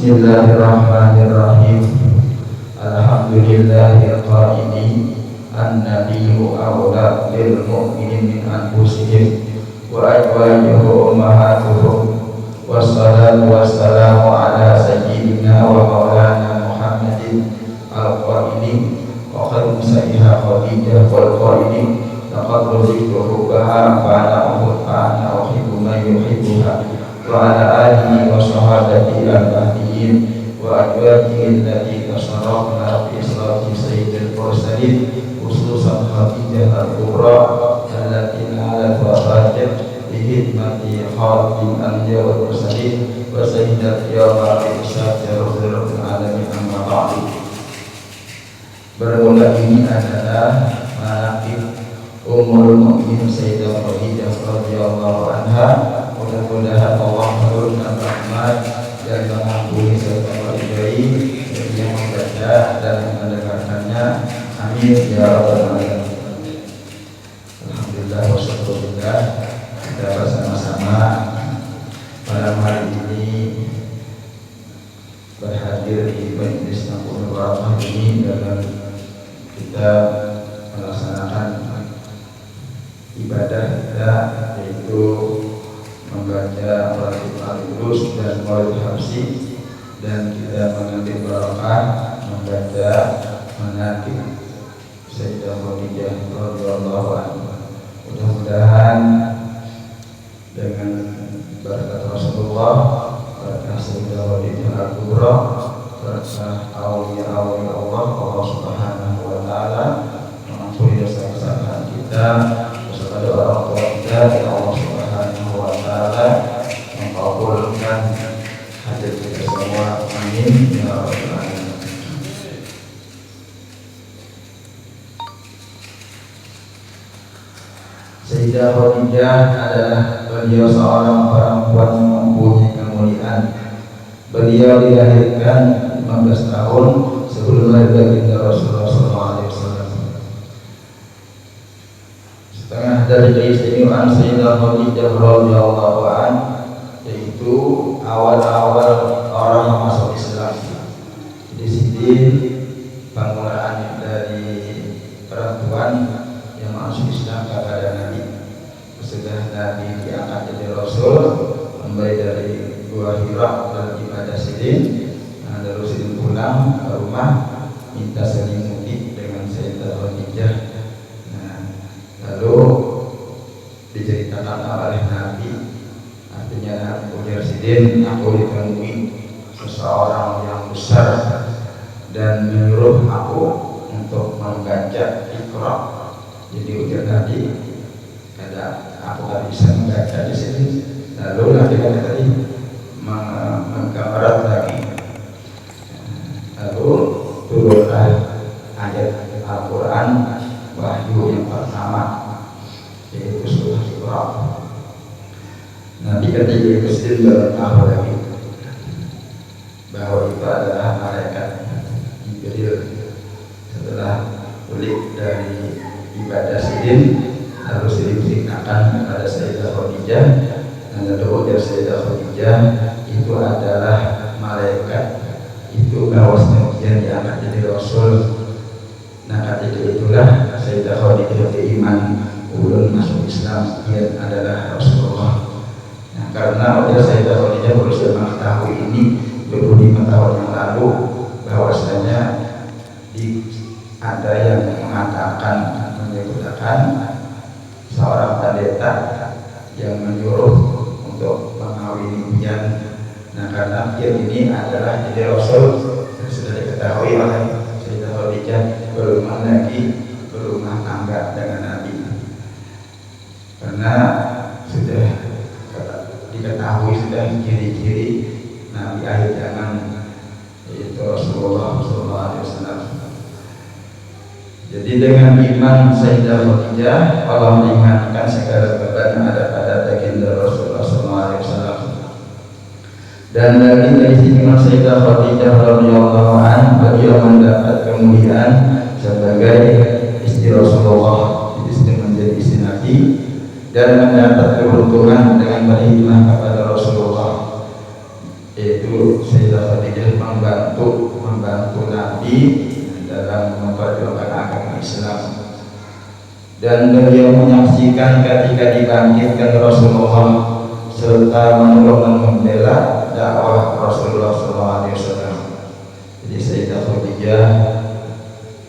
Bismillahirrahmanirrahim. Alhamdulillahil qaili an-nabiyyu awla bil mu'minin min anfusihim wa azwajuhu ummahatuhum. Wassalatu wassalamu ala sayyidina wa maulana Muhammadin al-qaili wa khairu sayyidina Khadijah wal qaili laqad ruziqtu baha fa ana uhibbu man yuhibbuha wa ala alihi wa sahabatihi al-mahdiyyin wa adwajihi allati tasarrafna fi islati sayyidil mursalin khususan Khadijah al-kubra allati nalat wafatat bi khidmati khatim anbiya wal mursalin wa sayyidat yawma isyarat rabbil alamin amma ba'du. Bermula ini adalah manaqib Ummul Mukminin Sayyidah Khadijah radhiyallahu anha. Mudah-mudahan Allah menurunkan rahmat dan mengampuni serta meridai bagi yang membaca dan mendengarkannya. Amin ya rabbal alamin. Alhamdulillah wassallallahu. Kita bersama-sama pada hari ini berhadir di Majelis Naqul Warahmah ini dalam kita melaksanakan ibadah kita, yaitu membaca Al-Fatihah Al-Qudus dan Maulid Habsyi, dan kita mengambil barokah membaca manaqib Sayyidah Khadijah radhiyallahu anha. Mudah-mudahan dengan berkat Rasulullah, berkat Sayyidah Khadijah Al-Kubra, berkat awliya-awliya Allah Subhanahu wa taala, mengampuni dosa-dosa kita beserta orang tua kita, dan Allah Subhanahu wa taala mengabulkan hajat kita semua. Amin ya rabbal alamin. Sayyidah Khadijah adalah beliau seorang perempuan yang mempunyai kemuliaan. Beliau dilahirkan 15 tahun sebelum lahirnya Rasulullah SAW. Setengah dari keistimewaan Sayyidah Khadijah radhiyallahu anha yaitu awal-awal orang masuk Islam. Di sini penggunaan dari perempuan yang masuk Islam kepada Nabi. Sesudah Nabi diangkat jadi Rasul, kembali dari Gua Hira dan ibadah Sidin, lalu Sidin pulang ke rumah minta selimuti dengan Sayyidah Khadijah. Lalu diceritakan oleh Nabi, artinya ujar Sidin, aku ditemui seseorang yang besar dan menyuruh aku untuk membaca Iqra. Jadi ujar Nabi, kata aku gak bisa membaca di sini. Lalu Nabi kata tadi menggambarat lagi. Lalu turunlah ayat Al-Quran wahyu yang pertama, yaitu surah Iqra. Nabi ketika Sidin baru tahu lagi bahwa itu adalah malaikat Jibril. Setelah pulih dari ibadah Sidin, lalu Sidin ceritakan kepada Sayyidah Khadijah, dan lalu ujar Sayyidah Khadijah, itu adalah malaikat itu bahwasanya dia diangkat jadi Rasul. Nah ketika itulah Sayyidah Khadijah beriman, ulun masuk Islam, dia adalah Rasulullah. Nah karena ujar Sayyidah Khadijah berusaha mengetahui ini 25 tahun yang lalu, bahwasanya ada yang mengatakan, menyebutkan seorang pendeta yang menyuruh untuk mengawini Bian. Nah karena Bian ini adalah jadi Rasul, sudah diketahui oleh Sayyidah Khadijah, belum lagi berumah tangga dengan Nabi, karena sudah diketahui sudah ciri-ciri Nabi akhir zaman, yaitu Rasulullah SAW. Jadi dengan iman Sayyidah Khadijah, Allah meringankan segala beban yang ada pada baginda Rasulullah SAW. Dan dari istimewa Sayyidah Khadijah radhiyallahu anha, beliau mendapat kemuliaan sebagai istri Rasulullah, istri menjadi istri Nabi, dan mendapat keberuntungan dengan berkhidmah kepada Rasulullah, yaitu Sayyidah Khadijah Nabi dalam memperjuangkan agama Islam. Dan beliau menyaksikan ketika dibangkitkan Rasulullah serta menolong dan membela dakwah Rasulullah SAW. Jadi Sayyidah Khadijah,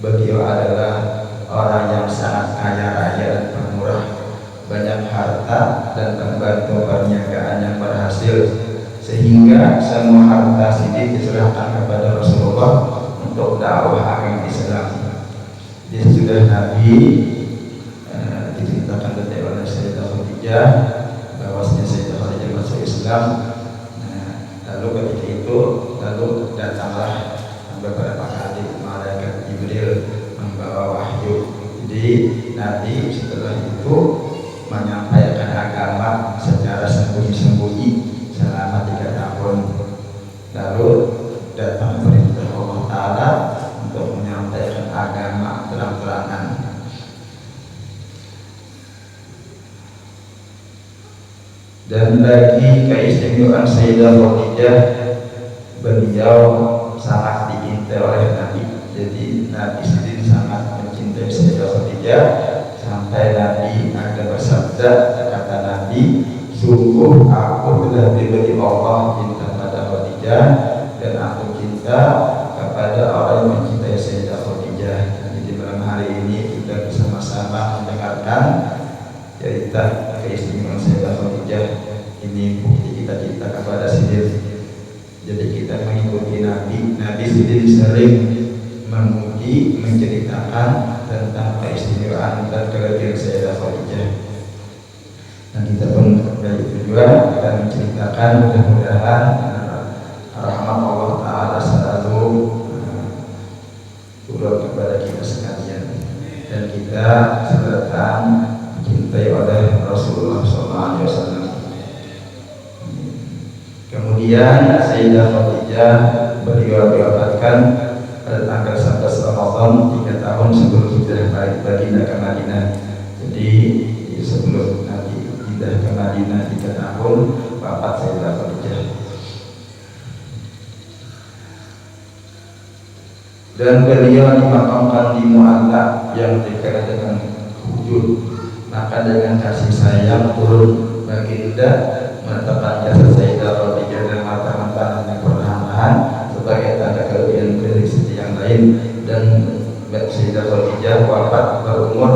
beliau adalah orang yang sangat kaya raya dan pemurah, banyak harta dan membantu perniagaan yang berhasil, sehingga semua harta Siddiq diserahkan kepada Rasulullah untuk dakwah agama Islam. Dia sudah Nabi diceritakan tentang oleh Sayyidah Khadijah bahwasanya Sayyidah Khadijah masuk Islam. Lalu ketika itu datanglah beberapa kali malaikat Jibril membawa wahyu. Jadi Nabi setelah itu menyampaikan agama secara sembunyi-sembunyi selama 3 tahun. Lalu datang perintah Allah Ta'ala untuk menyampaikan agama terang-terangan. Dan bagi keistimewaan Sayyidah Khadijah, beliau sangat dicintai oleh Nabi. Jadi Nabi sendiri sangat mencintai Sayyidah Khadijah sampai Nabi ada bersabda, kata Nabi, sungguh aku telah diberi Allah cinta pada Khadijah dan aku cinta kepada orang yang mencintai Sayyidah Khadijah. Jadi malam hari ini kita bersama-sama mendengarkan cerita keistimewaan Sayyidah Khadijah. Ini bukti kita cinta kepada sendiri. Jadi kita mengikuti Nabi. Nabi sendiri sering memuji, menceritakan tentang keistimewaan dan kelebihan Sayyidah Khadijah. Dan kita pun dari itu juga akan menceritakan, mudah-mudahan rahmat Allah Ta'ala selalu turun kepada kita sekalian, dan kita sedang dicintai oleh Rasulullah SAW. Kemudian Sayyidah Khadijah beliau diwafatkan pada tanggal 11 Ramadan 3 tahun sebelum hijrah baginda ke Madinah. Jadi sebelum Nabi hijrah ke Madinah 3 tahun wafat Sayyidah Khadijah. Dan beliau dimakamkan di Mu'alla yang dekat dengan wujud. Maka dengan kasih sayang turun baginda menetapkan jasa Sayyidah Khadijah dan mata-mata yang perlahan-lahan sebagai tanda kelebihan dari sisi yang lain. Dan Sayyidah Khadijah wafat berumur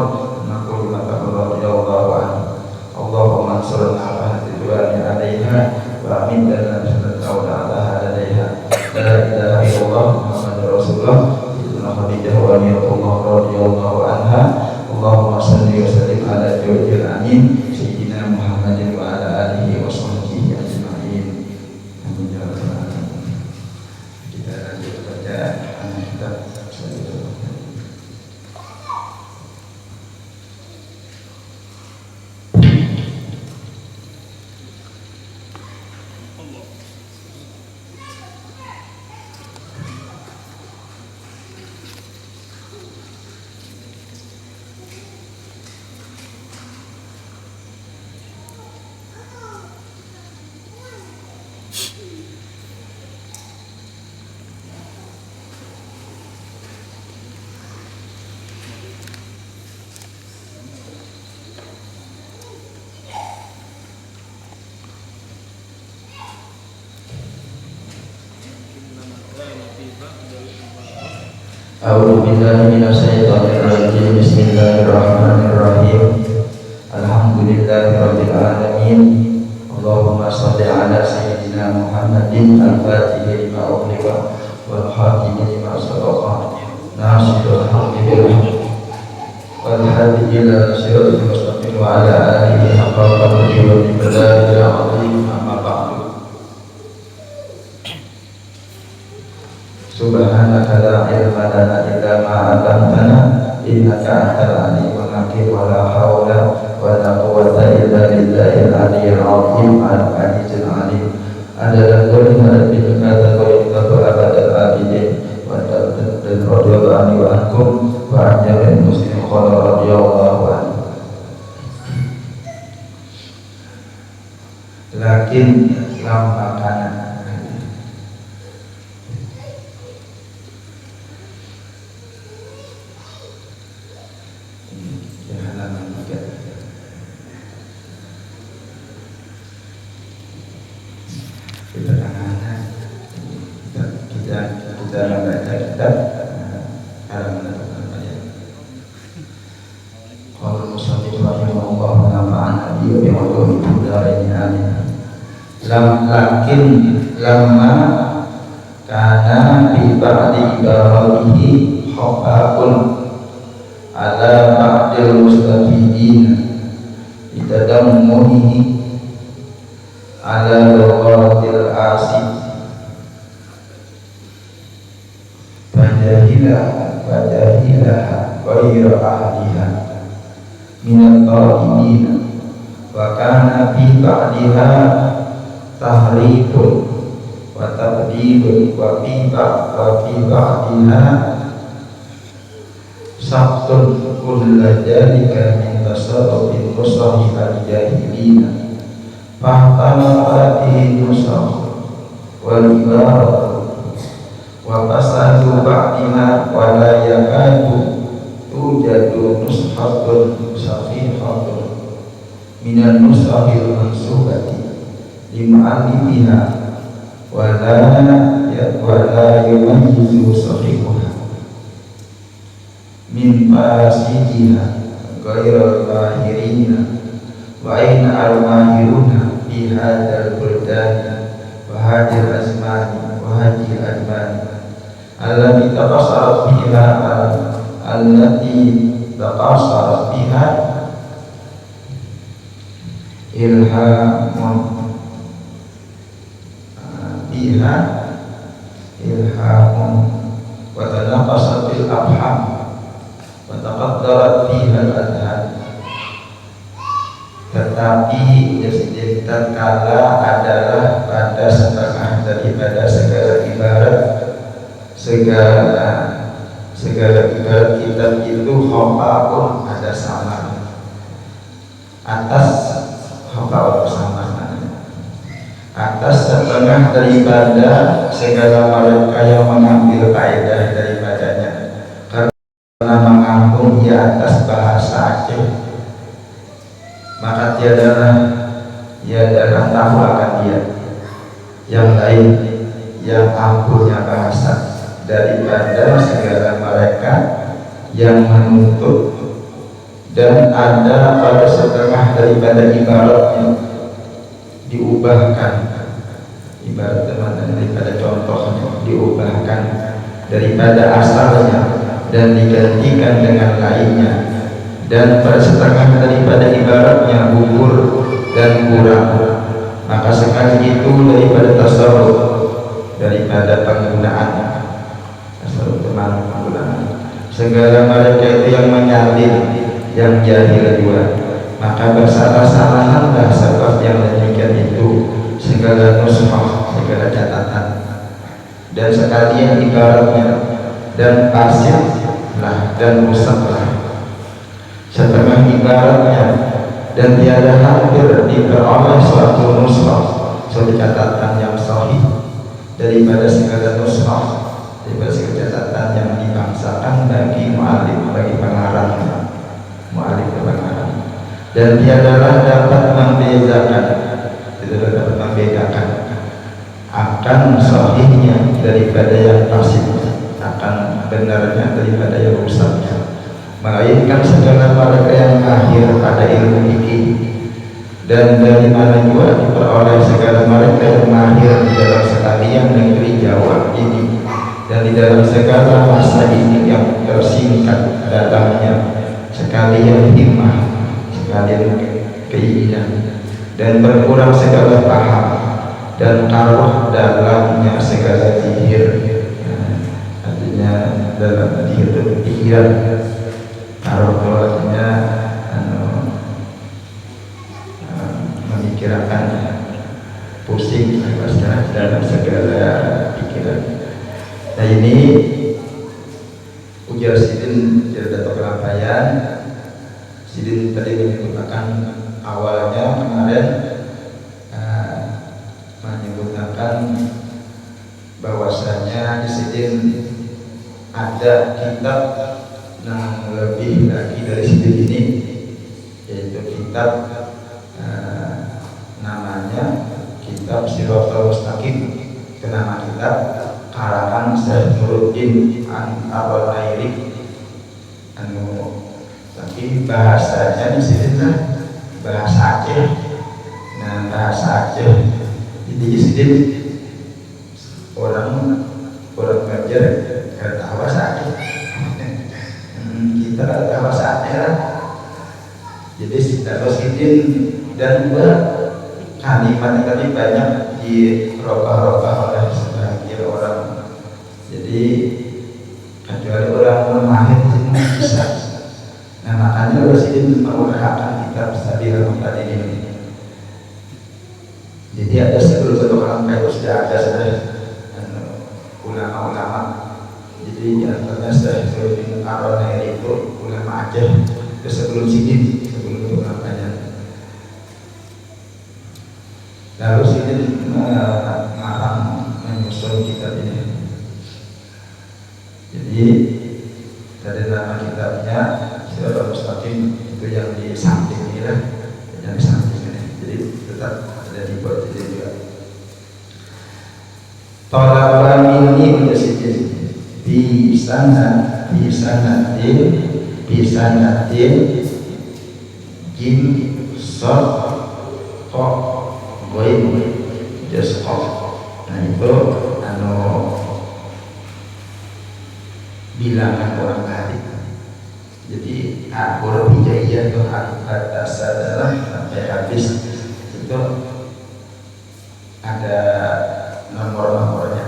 65 tahun radhiyallahu anha. Allahumma shalli ala sayyidina alaiha wa amin dan sallallahu ala alaiha. La ilaha illallah Muhammadur Rasulullah. Sayyidah Khadijah radhiyallahu anha. Allahumma shalli wa sallim ala jawjil amin Sayyidina Muhammadin wa ala alihi wa sahbihi ajma'in. Amin ya rabbal alamin. Kita lanjut bacaan kitab. A'udzu billahi minasyaitonir rajim. Bismillahirrahmanirrahim. Alhamdulillahirabbil alamin. Allahumma shalli ala sayyidina Muhammadin al-Fatihil lima ughliqa wal khatimi lima sabaqa nasirul haqqi bil haqq wal hadi ila siratal mustaqim wa ala alihi haqqa qadrihi wa miqdarihi al-'azim. Amma ba'du. Subhanaka la ilma lana illa ma 'allamtana innaka antal alimul hakim wa la haula wa la quwwata illa billahil aliyyil 'azim al-'azizil 'alim. Adada kulli rabbika taqayyuka abadal abidin wa ta'ala radhiyallahu anhu wa ankum wa ajal muslim qala radhiyallahu anhu. Lakin lamma kana keterangannya kita membaca kitab halaman Qala musannif rahimahullah nafa'ana bi ulumi darain amin. Lama kana bi ba'di ibaratihi khafa'un ala ba'dil mustafidin bitadammuhi ala lughatil asib fajahilah ghayra ahliha minal qaidina wa kana fi ba'diha tahrifun wa tabdilun wa fi ba'diha sabtun kulla jalika min tasarrufin nusahi al-jahilina fahtamatihi nusah wal ibarat wa fasadu ba'diha wa la yakadu tujadu nushatun sahihatun minan nusahil mansubati limu'allifiha wa la yumayyizu sahihuha min fasidiha ghairal lahirina wa aina al-mahiruna fi hadzal buldani wa hadhil azmani wa hadhil admani allati taqassarat biha allati taqassarat biha ilhamun wa tanaqasat bil afham wa taqaddarat fiha al-adhan. Tetapi tatkala adalah pada setengah daripada segala ibarat kitab itu khafa'un ada sama atas khafa'un sama atas setengah daripada segala mereka yang mengambil kaidah daripadanya karena mengampung di atas bahasa Aceh, maka tiadalah tahu akan dia yang lain yang ampuhnya bahasa daripada segala mereka yang menuntut, dan ada pada setengah daripada ibaratnya diubahkan, ibarat teman daripada contohnya diubahkan daripada asalnya dan digantikan dengan lainnya, dan pada setengah daripada ibaratnya gugur dan kurang, maka sekali itu daripada tasawuf, daripada penggunaan tasawuf teman penggunaan segala mereka itu yang menyalin, yang jahil juga, maka bersalah-salahanlah sebab yang demikian itu segala nuskhah, segala catatan dan sekalian ibaratnya, dan pasirlah dan rusaklah setengah ibaratnya, dan tiada hampir diperoleh suatu nuskhah, suatu catatan yang sahih daripada segala nuskhah, daripada segala catatan yang dibangsakan bagi mu'alif, bagi pengarang, mu'alif pengarang, dan tiadalah dapat membedakan, tidak dapat membedakan akan sahihnya daripada yang pasif, akan benarnya daripada yang rusaknya, melainkan segala mereka yang mahir pada ilmu fikih, dan dari mana juga diperoleh segala mereka yang mahir di dalam sekalian negeri Jawa ini dan di dalam segala masa ini yang tersingkat dalamnya sekalian himmah, sekalian keinginan, dan berkurang segala paham dan taruh dalamnya segala zihir, artinya dalam zihir itu pikiran, taruh artinya memikirkan, pusing dalam segala pikiran. Nah ini ujar Sidin Dato Kelabayan. Sidin tadi menyebutkan awalnya kemarin menyebutkan bahwasanya di Sidin ada kitab yang lebih lagi dari Sidin ini, yaitu kitab namanya kitab Shiratal Mustaqim, kenapa kitab karangan Syekh Nuruddin Ar-Nairi. Tapi bahasanya di sini lah bahasa Aceh. Nah, bahasa Aceh di sini orang kerja kata bahasa Aceh. Kita kata bahasa Aceh lah. Jadi kita Rosidin dan dua kalimat tadi banyak di rokah oleh sebagian orang. Jadi kecuali orang mahir di sini bisa. Nah, makanya Rosidin mengusahakan kitab Sabil Muhtadin ini. Jadi ada sebelum orang kayak sudah ada ulama-ulama. Jadi di antaranya Syekh Nuruddin Ar-Nairi itu ulama Aceh. Itu sebelum sini, sebelum ulamanya. Lalu sini ngarang menyusun kitab ini. Jadi dari nama kitabnya Shiratal Mustaqim itu yang di samping ini lah, yang di samping ini. Jadi tetap ada di bawah ini juga. Talaba minni bisidin bisanatin jim sot kok goib jasqaf. Nah itu bilangan orang tadi. Jadi akur hijaiyah itu atas adalah sampai habis itu ada nomor-nomornya.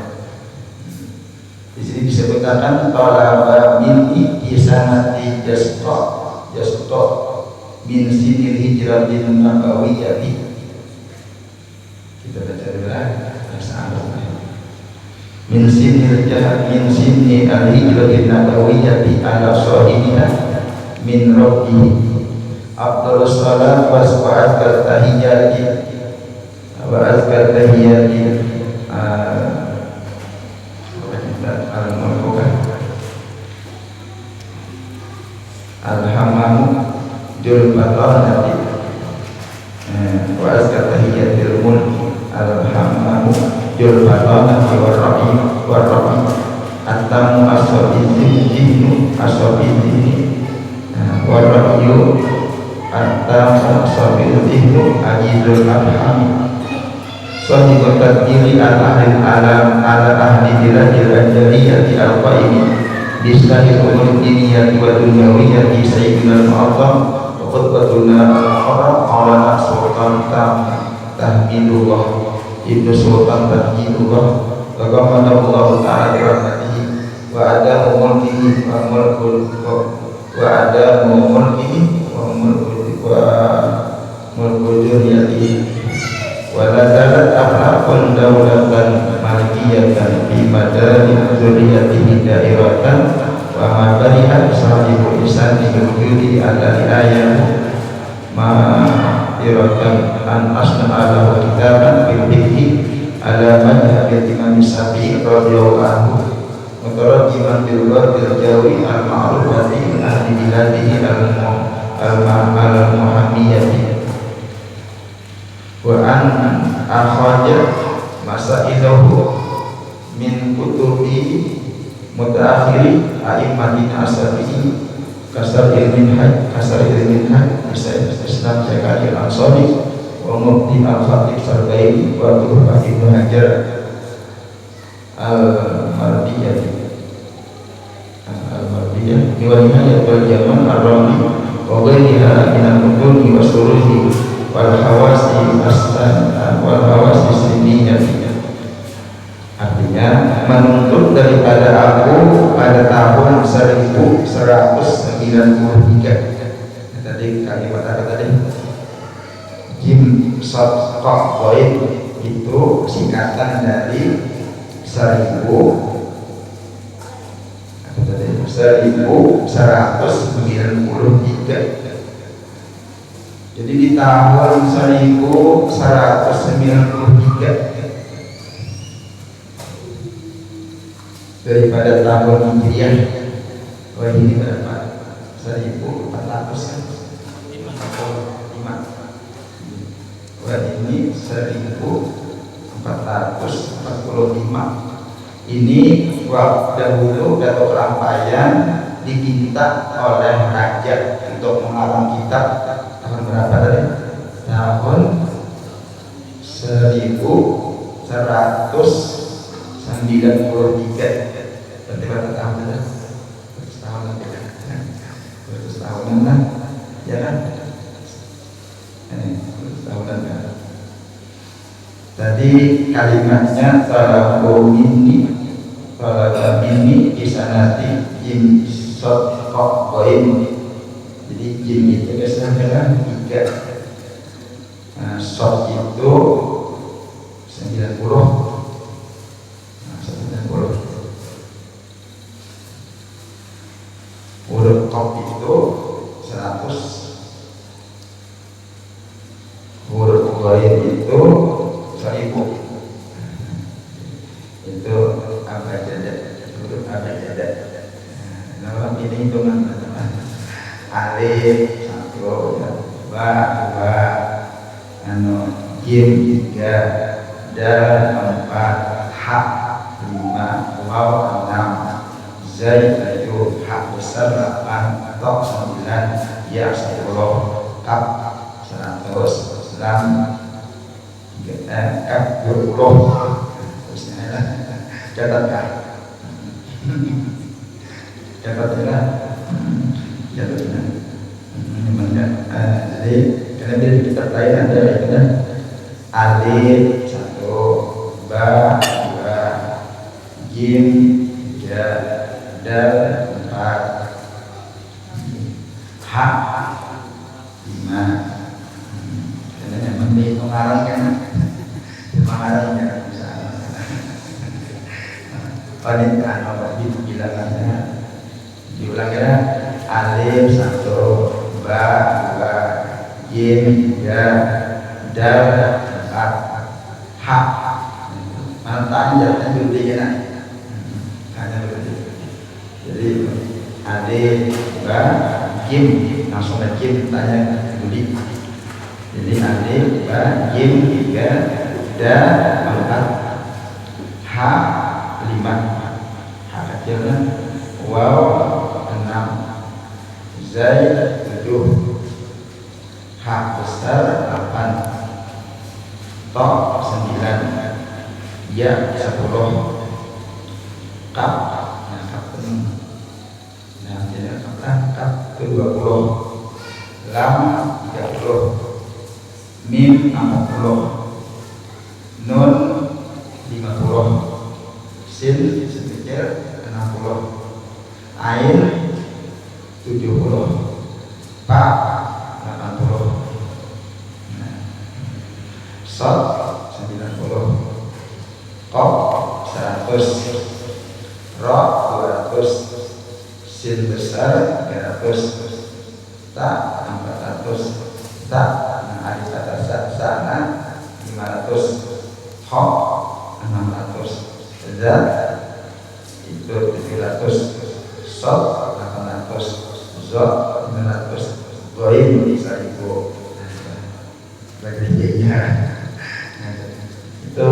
Di sini disebutkan talaba minni bisanati jasqaf min sinil hijratin nabawiyyati. Kita baca dulu bahasa Arab. Min sinil al-hijratin nabawiyyati ala sahibiha min rabbi afdhalus salat wa azkar tahiyyati alhamamu jul batanati wa azkar tahiyyatil mulki alhamamu jul batanati warrahim attamu asabidin warrahyu attamu asabidin ajizul arhami sahibul tadbiri ala ahli dilajil anjariyati al-qaimi bisahil umur diniyati wa dunyawiyati sayyidina al-mu'azzam wa khutbatuna al-haram awlana sultan tahmidullah ibnu sultan tahmidullah wa qamadallahu ta'ala birahmatihi wa adamu mulkihi wa mulkul duniyatihi wa nazalat akhlaqun dawlatan malikiyatan fi madani dzurriyyatihi dairatan wa ma bari'at sahibul isani wujudi ala ayat ma iratan an asna'alahu kitaban bil fikhi ala madhhabi Imam Syafi'i radhiyallahu anhu mutarajiman bil wadil jawi al-ma'rufati ahli biladihi al-muhammiyyati wa an akhraja masailahu min kutubi mutaakhiri a'immatina ashabihi kasar ilmin bisa Islam Syekh Al-Ansari wa Mufti Al-Khatib Sarbaini wa Tuhfah Ibnu Hajar Al-Mardiyah wa nihayat wal jaman ar-rami wa ghayriha min al-muduni wa suruhi wal hawasi siniyah. Artinya menuntut daripada aku pada tahun 1193. Tadi kalimat apa tadi? Jim Sot Kok Goib itu singkatan dari 1193. Jadi di tahun 1193 daripada tahun Hijriah. Wah ini berapa? 1400 kan? 5. Wah ini 1193. 1445. Ini dahulu Datuk Rampayan diminta oleh raja untuk mengarang kitab tahun berapa tadi? Tahun 1193. Berarti berapa tahun sudah? 100 tahunan tidak? 100 tahunan lah, ya kan? 100 tahunan ya. Tadi kalimatnya talabu ini kisanati jim sot kok koin. Jadi jim itu biasanya 3, sot itu 90. Huruf kop itu 100. Huruf koin itu 1000. Itu apa jada, huruf apa jada. Dalam ini hitungan alif 1, ba 2, jim 3, dal 4, ha 5, waw 6, zai 7, ha besar 8, tok 9, ya 10, kaf 100, lam kaf 20. Terusnya catatkan. Catatkan. Jadi karena di kitab lain ada itu alif 1, ba 2, jim 3, dal 4, ha 5. Karena yang penting mengarang kan, mengarang ya bisa. Wanita nomor bilangannya diulang ya, alif 1, ba 2, jim 3, dal 4, ha. Tanya berarti kan? Tanya berarti. Jadi alif, ba, jim langsung ke jim, tanya budi. Jadi alif, ba, jim 3, dal 4, ha 5. Kecilnya waw 6, zai 7, ha besar 8, to 9, ya 10, kaf kaf 20, lam 30, mim 60, nun 50, sin sedikit 60, ain 70, pa 80, sot 90, kop 100, ro 200, sin besar 300, ta 400, ta hari kata sana 500, ho 600, zat itu 700, sot 800, zot 900, goim 1000. Bagiannya itu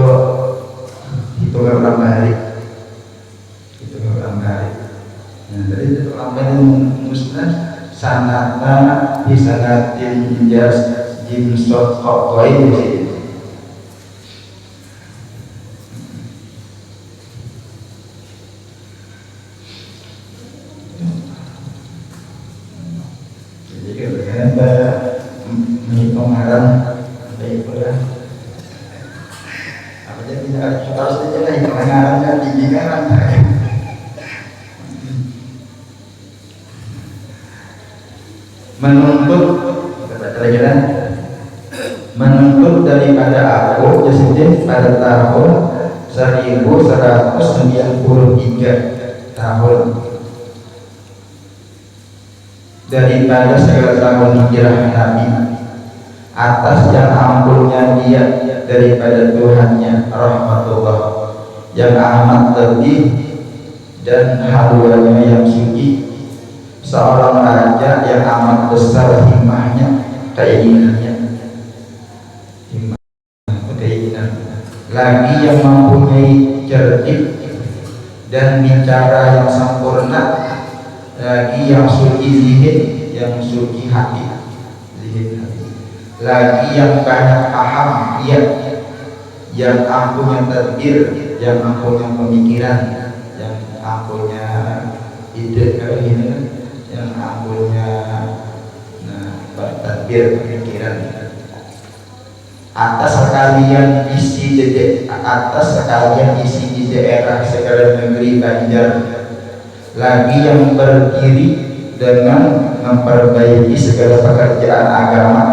hitungan orang balik. Hitungan orang balik. Nah, dari itu orang musnad sanatna bisanatin jas jim sot kok goim sih. Menghitung haram baik pula. Apa jadi harus saja lah hitung haram dan tinggi haram. Menuntut menuntut daripada aku Jasidin pada tahun 1193 tahun daripada segala tahun hijrah Nabi atas yang ampunnya dia daripada Tuhannya rahmatullah yang amat lebih dan haluannya yang suci, seorang raja yang amat besar himmahnya, keinginannya, himmah keinginan lagi yang mempunyai cerdik dan bicara yang sempurna, lagi yang suci zihin, yang suci hati, lagi yang banyak paham, yang ampunya tadbir, yang ampunya pemikiran, yang ampunya ide, yang ampunya tadbir pemikiran. Atas sekalian isi di daerah segala negeri Banjar, lagi yang berdiri dengan memperbaiki segala pekerjaan agama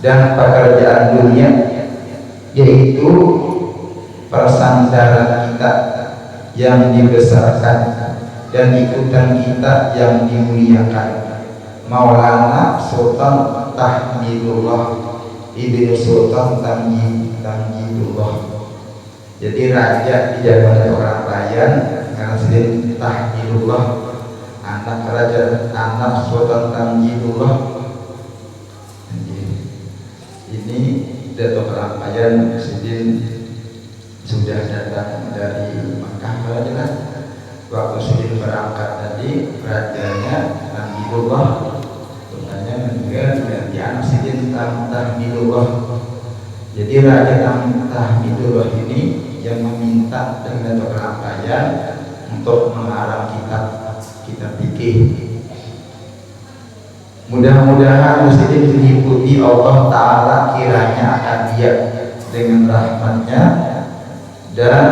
dan pekerjaan dunia, yaitu persandaran kita yang dibesarkan dan ikutan kita yang dimuliakan, Maulana Sultan Tahmidullah Ibnu Sultan Tamjidullah. Jadi raja di zaman orang Bayan karena sedih Tahmidullah, anak raja, anak Sultan Tamjidullah. Ini Datuk orang Bayan sedih sudah datang dari Makkah raja. Waktu sedih berangkat tadi rajanya Tamjidullah meninggal ganti anak sidin Tahmidullah. Jadi Raja Tahmidullah ini yang meminta dengan Bayan untuk mengarang kitab fikih. Mudah-mudahan muslimin diikuti Allah Ta'ala kiranya akan dia dengan rahmatnya dan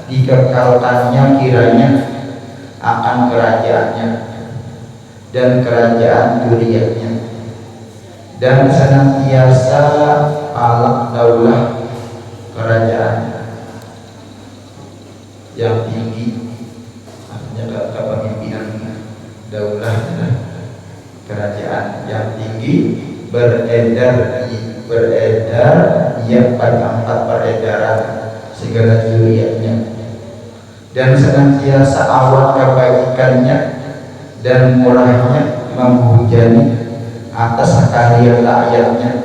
dikekalkannya kiranya akan kerajaannya dan kerajaan duriannya, dan senantiasa alak daulah kerajaan yang tinggi, artinya kepemimpinan daulah kerajaan yang tinggi beredar yang pada 4 peredaran segala duriannya, dan senantiasa awal kebaikannya dan murahnya menghujani atas sekalian rakyatnya,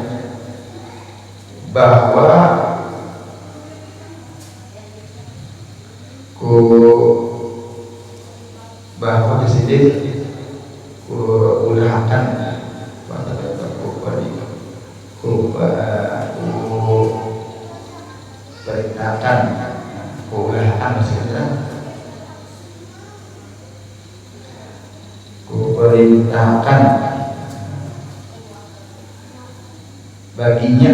bahwa di sini ulahkan perintahkan maksudnya perintahkan baginya,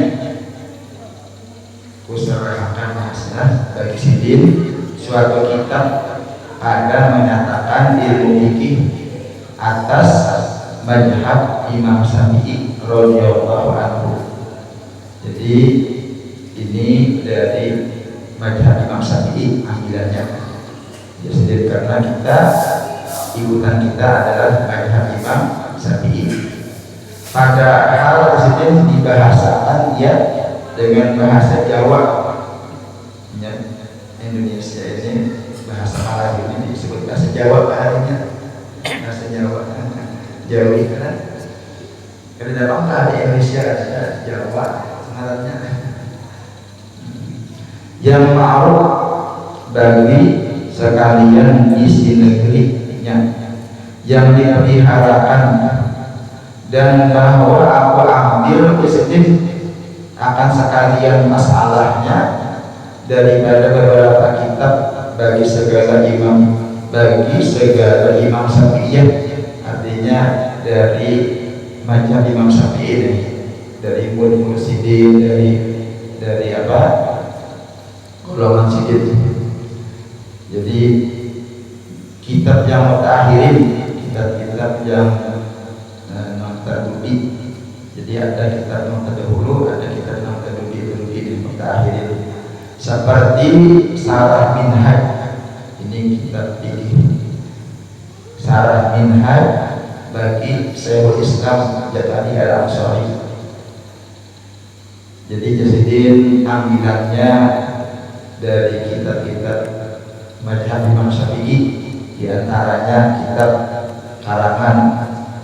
kuserahkan hasanah bagi sidin suatu kitab ada menyatakan ilmu fikih atas mazhab Imam Syafi'i radhiyallahu anhu. Jadi ini dari mazhab Imam Syafi'i ambilannya. Jadi karena ikutan kita adalah mazhab Imam Syafi'i. Padahal presiden dibahasakan dia dengan bahasa Jawa. Indonesia ini bahasa Arab ini disebut bahasa Jawa bahasanya. Bahasa Jawa. Jawi kan. Karena dalam di Indonesia ada Jawa ngarannya. Yang ma'ruf bagi sekalian isi negerinya yang dipeliharakan, dan bahwa aku ambil positif akan sekalian masalahnya daripada beberapa kitab bagi segala imam Syafi'iyah, artinya dari macam Imam Syafi'i ini, dari Mursidin, dari apa golongan sidin. Jadi kitab yang mutakhirin, kitab yang terdahulu. Jadi ada kitab yang terdahulu, ada kitab yang terdahulu di mutakhirin. Seperti Sarah Minhaj, ini kitab fikih. Sarah Minhaj bagi Syekhul Islam Jatani Al-Ansari. Jadi Jasidin ambilannya dari kitab-kitab mazhab Imam Syafi'i, diantaranya kitab karangan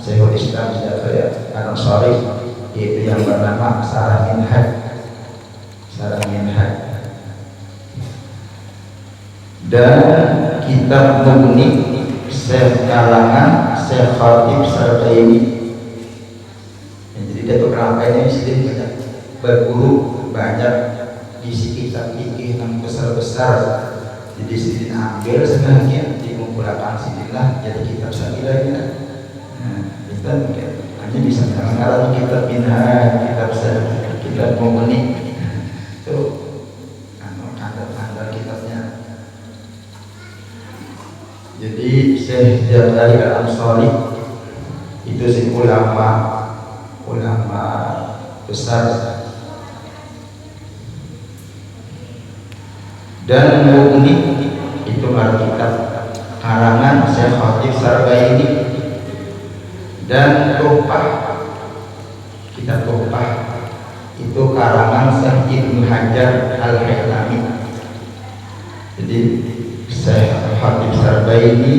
Syekhul Islam Jatani Al-Ansari, yaitu yang bernama Sarah Minhaj. Sarah Minhaj. dan kitab Mughni Syekh kalangan Syekh Khatib Sardaini. Jadi dia tuh kerangkaiannya Muslim banyak berguru, banyak isi kitab fikih yang besar-besar. Jadi sidin ambil sebagian dikumpulkan sidinlah jadi kitab sakilah ya. Nah, kita mungkin hanya bisa mengarang kitab Minhaj, kitab Mughni itu tanda kitabnya. Jadi Syekh Jabari Al-Ansari itu si ulama besar, dan Mughni itu kitab karangan Syekh Khatib Sardaini, dan kitab Tuhfah itu karangan Syekh Ibnu Hajar Al-Haytami. Jadi Syekh Khatib Sardaini,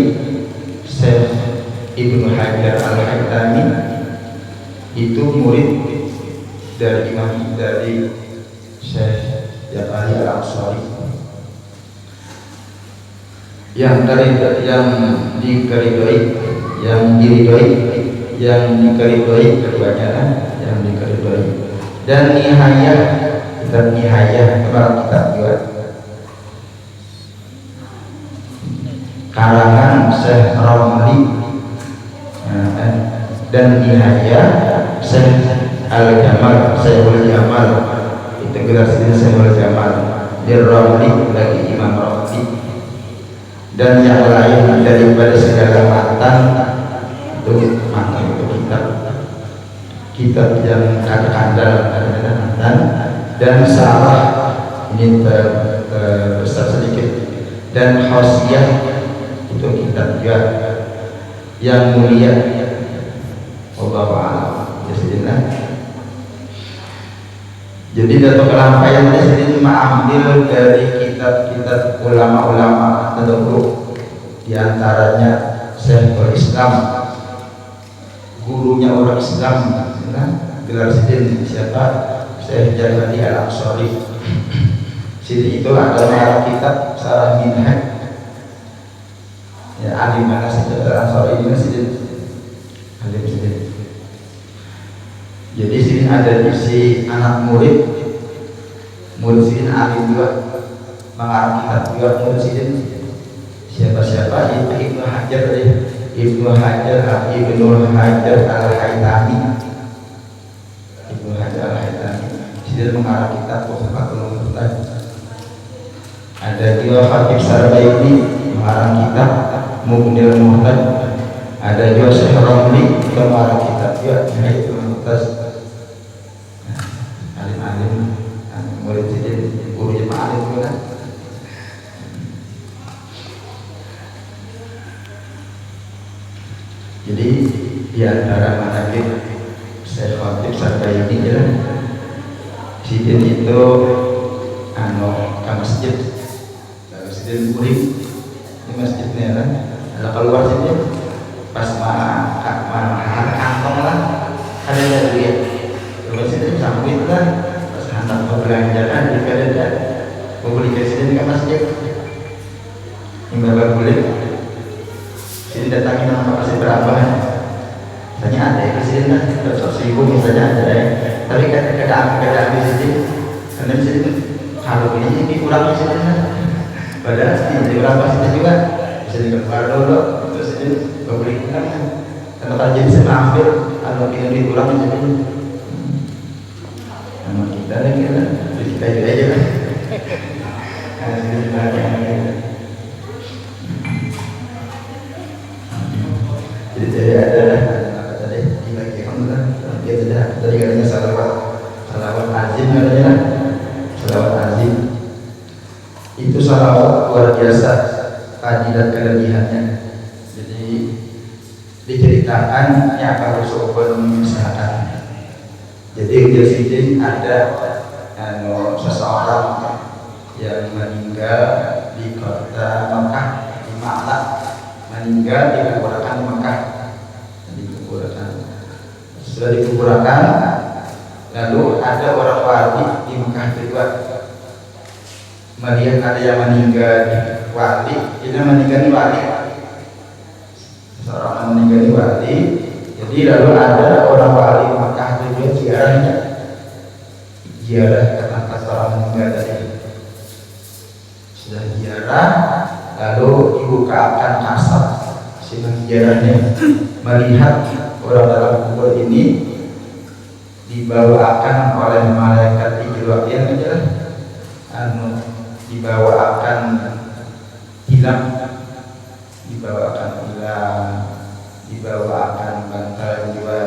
Syekh Ibnu Hajar Al-Haytami itu murid dari Syekh Jabari Al-Ansari yang diridhoi keduanya, yang diridhoi. Dan Nihayah, kitab Nihayah kemarin kita buat karangan Syekh Ramli, dan Nihayah Syekh Al-Jamal, Syekhul Jamal itu gelar Syekhul Jamal di Ramli lagi Imam Ramli. Dan yang lain daripada segala matan itu kitab yang kandal dan salah ini besar sedikit, dan Hosiyah itu kitab juga yang mulia. Wallahu a'lam. Jadi dalam pelampaian ini mengambil dari kitab-kitab ulama-ulama terdahulu, diantaranya Syekhul Islam, gurunya orang Islam, gelar sidin siapa? Syekh Jabari Al-Ansari. Sidin itu adalah kitab Sarah Minhaj. Ya, alim mana Syekh Al-Ansari ini sidin, alim sidin. Jadi sini ada si anak murid sidin alim juga, mengarang kitab juga murid sidin. Siapa itu Ibnu Hajar Al-Haytami. Ibnu Hajar Al-Haytami sidin mengarang kitab Tuhfatul Muhtad. Ada juga Khatib Sardaini mengarang kitab Mughnil Muhtad. Ada juga Syekh Ramli mengarang kitab juga Nihaitul Muhtaz. Alim-alim murid sidin, guru jemaah alim juga kan. Jadi di antara manaqib Syekh Khatib Sardaini ya, sidin itu ke masjid, sidin murid di masjidnya kan, ada keluar sidin pas mahal kantong lah, ada yang lihat terus sidin sambut lah, pas hantar perbelanjaan jika ada membeli sidin ke masjid, imbalan kulit. Sidin datangin nama kasih berapa? Tanya ada ya sidin lah, 100.000 misalnya ada ya. Tapi kadang ambil sidin, karena sidin kalau ini kurang sidin lah. Padahal sidin berapa sidin juga bisa dikeluar dulu, terus sidin beli kurang. Karena kalau jadi saya ambil, kalau ini kurang sidin. Nama kita lagi lah, kita juga aja lah. Sidin banyak. Jadi ada apa tadi dibagi alhamdulillah dia sudah tadi katanya salawat azim katanya, salawat azim itu salawat luar biasa fadilat kelebihannya. Jadi diceritakan ya kalau seorang misalkan jadi dia sidin ada seseorang yang meninggal di kota Mekah, di Makkah, meninggal di kuburan Mekah, sudah dikuburkan. Lalu ada orang wali di Mekah juga melihat ada yang meninggal wali, kita meninggal di wali, seorang yang meninggal di wali. Jadi lalu ada orang wali Makkah tujuan ziarahnya, ziarah ke tempat orang meninggal tadi. Sudah ziarah, lalu dibukakan kasat silang ziarahnya, melihat orang dalam kubur ini dibawakan oleh malaikat Israil aja, dibawakan hilang, dibawakan bantal jiwa,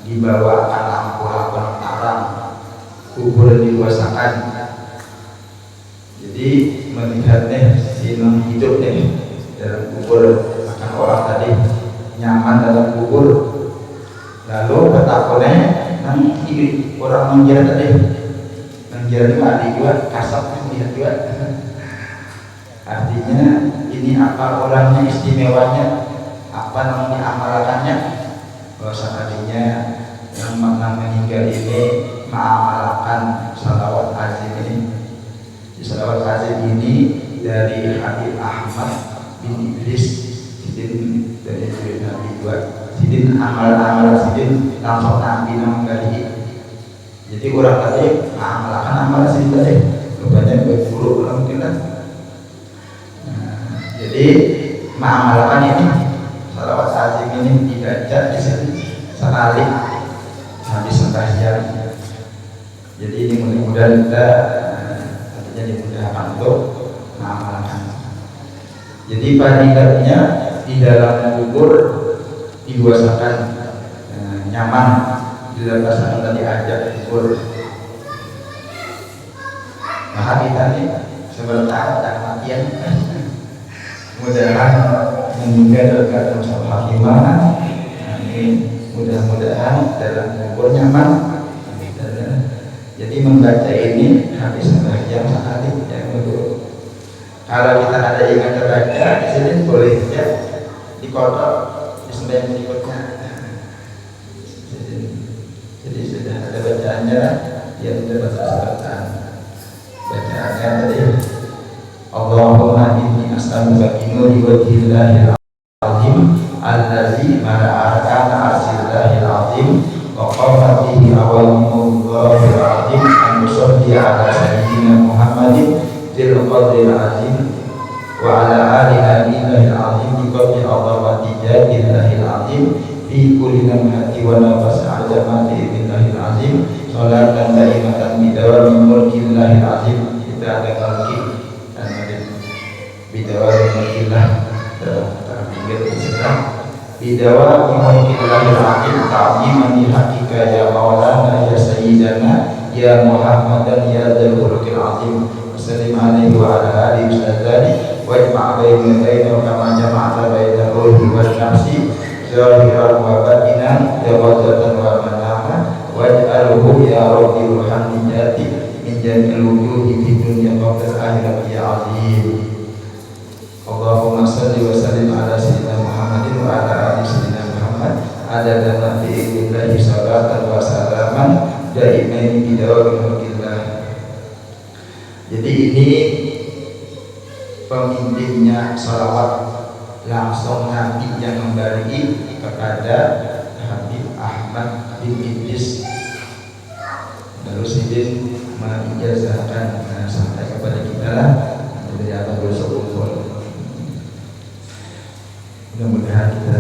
dibawakan lampu-lampu terang, kubur dikuasakan. Jadi melihatnya sinong hidup nih dalam kubur, akan orang tadi nyaman dalam kubur. Lalu ketakunya nanti orang mengira tadi, mengira itu ada juga kasar melihat juga. Artinya ini apa orangnya, istimewanya, apa namanya amalakannya. Bahasa tadinya yang makna meninggal ini mengamalkan salawat azim ini. Salawat azim ini dari Habib Ahmad bin Idris Sidin, dari Nabi juga Sidin, amal Sidin langsung Nabi kali. Jadi orang tadi mengamalkan amal Sidin tadi, rupanya berburuk mungkin kan. Jadi mengamalkan ini salawat azim ini dibaca di sini sekali habis sembahyang. Jadi ini mudah-mudahan kita artinya dimudahkan untuk mengamalkan. Jadi fadilahnya di dalam kubur dikuasakan, nyaman di dalam pasangan tadi ajak kubur. Maka kita nih sebentar dan matian mudah-mudahan meninggal dalam keadaan hakimah. Ini mudah-mudahan dalam kubur nyaman. Jadi membaca ini habis sembahyang sekali yang untuk. Kalau kita ada ingat terbaca di sini boleh saja dikotok di sembahyang berikutnya. Jadi sudah ada bacaannya, dia sudah baca sebatan. Bacaannya tadi Allahumma inni as'aluka bi nuri wajhillahil azim allazi ma'a arkana arshillahil azim wa qawmatihi awalimullahil azim an nusalli ala sayyidina Muhammadin fil qadril azim wa ala ali nabiyillahil azim bi qadri azamati jadillahil azim fi kulli lamhati wa nafas azamati billahil azim salatan daimatan bidawami mulkillahil azim. Kita ada mulki dan ada bidawami mulkillah dalam pinggir Islam. Bidawami mulkillahil azim ta'ziman li hakika ya maulana ya sayyidana ya Muhammadan ya dzal khuluqil azim. Sallim alaihi wa ala alihi wasallam wajma' baina kama jama'ta baina ruhi wal nafsi zahiran wa batinan jawazatan wa manama waj'alhu ya rabbi ruhan nijati min jami'il wujuhi fid dunya wa fil akhirati ya azim. Allahumma salli wa sallim ala sayyidina Muhammadin wa ala ali sayyidina Muhammad adada ma fi ilmillahi salatan wa salaman daimain bidawami mulkillah. Jadi ini pemimpinnya salawat langsung Nabi yang memberi kepada Habib Ahmad bin Idris. Lalu Sidin menijazahkan sampai kepada kita lah dari atas besok kumpul. Mudah-mudahan kita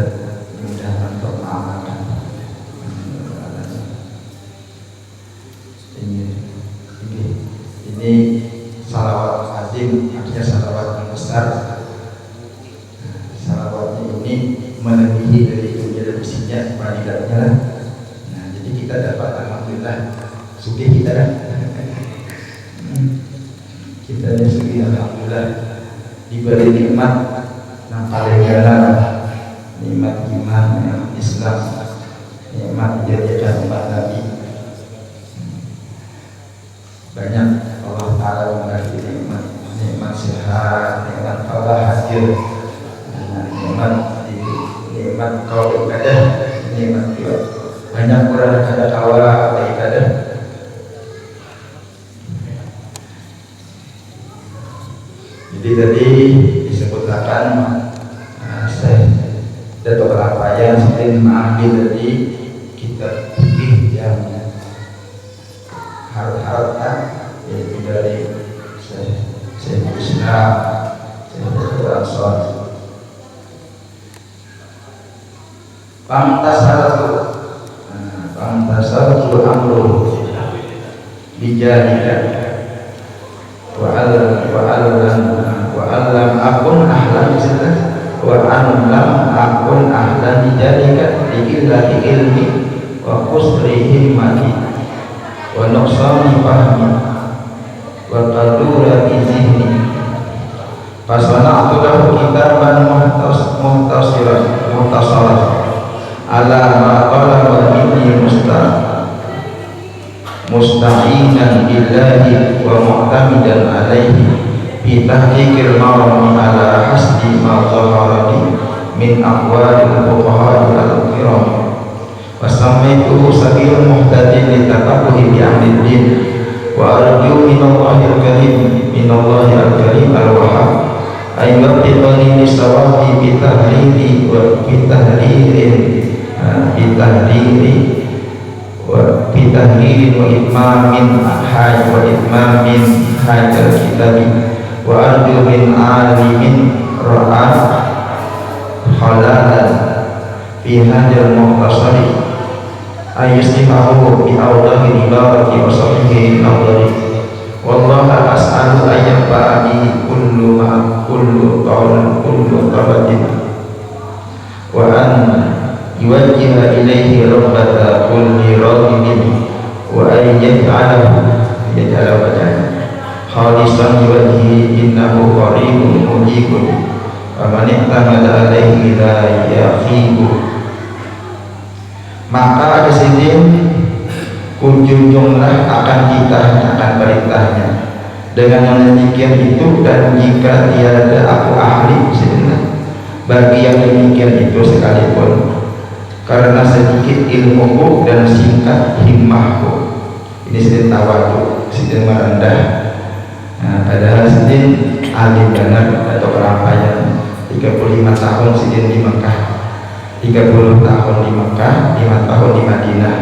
dimudahkan untuk mengamalkan. Ini salawat azim, artinya salawat yang besar. Salawatnya ini melebihi dari dunia dan isinya, fadilatnya. Nah, jadi kita dapat alhamdulillah sugih kita kan. Kita ini sugih alhamdulillah diberi nikmat yang paling dalam, nikmat iman, nikmat Islam, nikmat dijadikan umat Nabi. Banyak Allah Ta'ala memberi nikmat sehat, nikmat Allah hadir, nikmat kau ibadah, nikmat juga banyak orang ada kawal ibadah. Jadi tadi disebutkan Dato' Kelapayan sering mengambil tadi kitab fikih yang harut-harutkan, yaitu dari Syekh Islam, Syekh Al-Ansar. Pamtasaratu amru bijalika wa alam akun ahlan bijalika liillati ilmi wa qusri himmati wa nuqsani fahmi wa qadurati zihni fasana'tu lahu kitaban muhtasaran ala ma qalaba minni musta'inan billahi wa mu'tamidan alaihi bi tahqiqil marami ala hasbi ma zaharani min aqwalil fuqaha al-kiram wa sammaytuhu sabilul muhtadin li taqabbuhi bi amri din wa arju minallahi al-karim al-wahhab ay yabtiqani li sawabi bi tahlili wa bi tahlirin wa itmamin hajal kitabi wa arju min alimin ra'a halalan fi hajal muhtasari ayyustimahu bi awdahi ibarati wa sahihi nawari wallaha as'alu ayyabani kullu tabatin wa an yuwajjiha ilayhi rabbata kulli raghibin wa an yaj'alahu khalisan liwajhi innahu qaribun mujibun wa man i'tamada alayhi la yakhibu. Maka disini kunjungilah akan kitanya, akan perintahnya. Dengan demikian itu, dan jika tiada aku ahli bagi yang demikian itu sekalipun, karena sedikit ilmuku dan singkat himmahku. Ini sedikit tawadu, sedikit merendah. Padahal sedikit alim banget atau Kelapayan. 35 tahun sedikit di Mekah, 30 tahun di Mekah, 5 tahun di Madinah.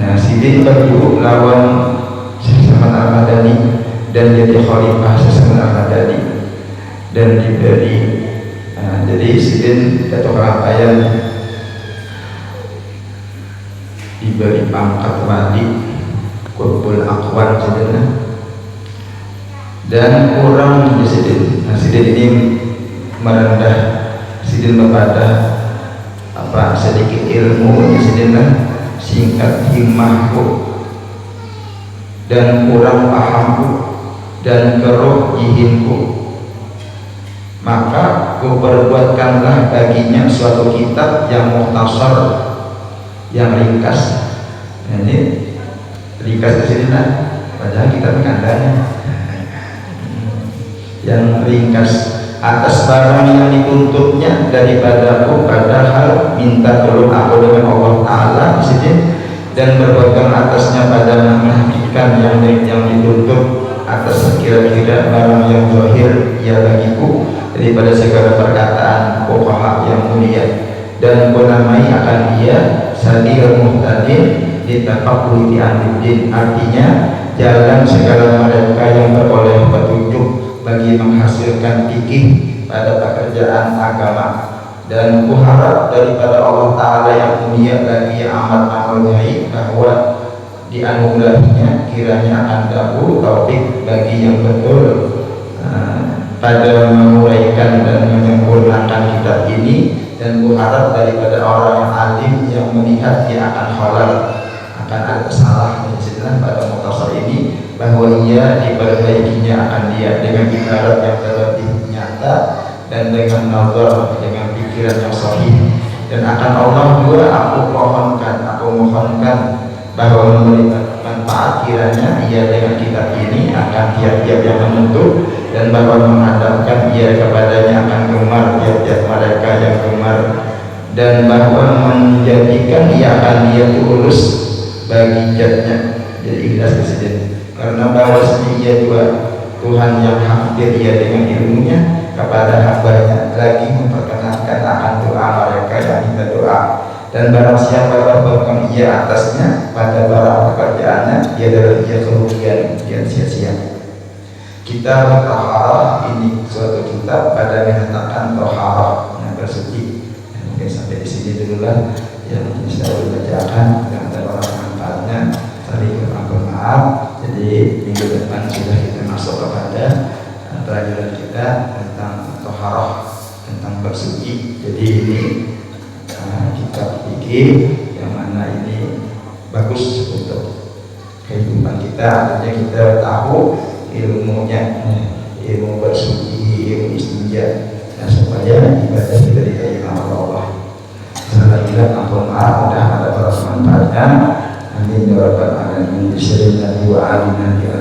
Nah, sidin berdua lawan Syekh Ahmad Al-Madani dan jadi khalifah Syekh Ahmad Al-Madani dan diberi jadi sidin Dato' Kelapayan diberi pangkat wali Qutbul Aqwan sidin dan kurang di sidin. Nah, sidin ini merendah, sidin kepada sedikit ilmu sidin singkat himmahku dan kurang pahamku dan keruh jihinku, maka kuperbuatkanlah baginya suatu kitab yang mukhtasar, yang ringkas. Ini ringkas di sini padahal kitab kandangnya yang ringkas atas barang yang dituntutnya daripadaku, padahal minta tolong aku dengan Allah Ta'ala di sini dan berpegang atasnya pada menghakikkan yang dituntut atas kira-kira barang yang zahir ya bagiku daripada segala perkataan fuqaha yang mulia, dan menamai akan dia sadir muhtadin ditaqabbuhi bi amriddin, artinya jalan segala mereka yang beroleh petunjuk bagi menghasilkan fikih pada pekerjaan agama. Dan kuharap daripada Allah Ta'ala yang mulia lagi yang amat menghargai bahwa dianugerahinya kiranya akan dahulu taufik bagi yang betul pada menguraikan dan menyempurnakan kitab ini, dan kuharap daripada orang yang alim yang melihat dia akan halal, akan ada salah pada mukhtasar ini, bahwa ia diperbaikinya akan dia dengan ibarat yang lebih nyata dan dengan nazar, dengan pikiran yang sahih. Dan akan Allah juga aku mohonkan bahwa memberi manfaat kiranya ia dengan kitab ini akan tiap-tiap yang menuntut, dan bahwa menghadapkan ia kepadanya akan gemar tiap-tiap mereka yang gemar, dan bahwa menjadikan ia akan dia tulus bagi jatnya, jadi ikhlas di sini. Karena bahwa ia juga Tuhan yang hampir ia dengan ilmunya kepada hambanya lagi memperkenankan akan doa mereka yang minta doa. Dan barang siapa berpegang ia atasnya pada barang pekerjaannya, ia adalah ia kerugian sia-sia. Kitab Taharah ini suatu kitab pada menyatakan taharah yang bersuci. Mungkin sampai di sini dulu lah yang bisa dibacakan yang ada orang manfaatnya. Saling bermaaf maaf. Jadi minggu depan sudah kita masuk kepada pelajaran kita tentang taharah, tentang bersuci. Jadi ini kitab fikih yang mana ini bagus untuk kehidupan kita. Artinya kita tahu ilmunya, ilmu bersuci, ilmu istinja, dan supaya ibadah kita diterima oleh Allah. Sekali lagi ampun maaf, mudah ada bermanfaatnya. Amin ya rabbal alamin. Bismillahirrahmanirrahim.